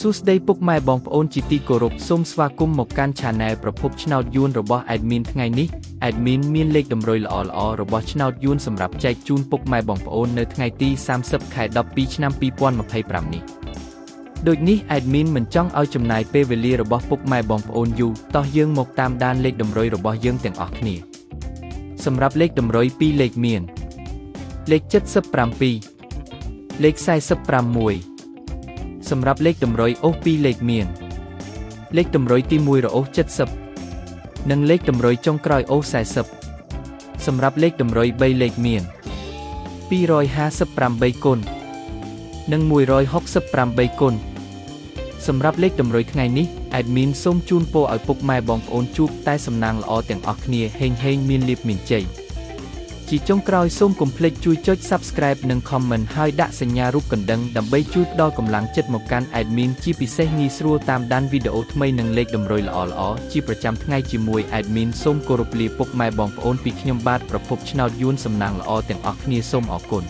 សួស្តីពុកម៉ែបងប្អូនជាទីគោរពសូមស្វាគមន៍មកកាន់ Channel ប្រភពឆ្នោតយួនរបស់ Admin ថ្ងៃនេះ Admin មានលេខតម្រុយល្អៗរបស់ឆ្នោតយួនសម្រាប់ចែកជូនពុកម៉ែបងប្អូននៅថ្ងៃទី30 ខែ 12 ឆ្នាំ 2025 នេះដូចនេះ Admin មិនចង់ឲ្យចំណាយពេលវេលារបស់ពុកម៉ែបងប្អូនយូរតោះយើងមកតាមដានលេខតម្រុយរបស់យើងទាំងអស់គ្នាសម្រាប់លេខតម្រុយ2លេខមានលេខ77លេខ45សម្រាប់លេខតម្រុយអូស2លេខមានលេខតម្រុយទី1រអូស70និងលេខតម្រុយចុងក្រោយអូស40សម្រាប់លេខតម្រុយ3លេខមាន258គុណនិង168គុណសម្រាប់លេខតម្រុយថ្ងៃនេះ Admin សូមជូនពរឲ្យពុកម៉ែបងប្អូនជួបតែសំណាងល្អទាំងអស់គ្នាហេងមានលាភមានជ័យជាចុងក្រោយសូមកុំភ្លេចជួយចុច Subscribe និង Comment ហើយដាក់សញ្ញារូបកណ្ដឹងដើម្បីជួយផ្ដល់កម្លាំងចិត្តមកកាន់ Admin ជាពិសេសងាយស្រួលតាមដានវីដេអូថ្មីនិងលេខតម្រុយល្អៗជាប្រចាំថ្ងៃជាមួយ Admin សូមគោរពលាពុកម៉ែបងប្អូនពីខ្ញុំបាទប្រភពឆ្នោតយួនសំណាងល្អទាំងអស់គ្នាសូមអរគុណ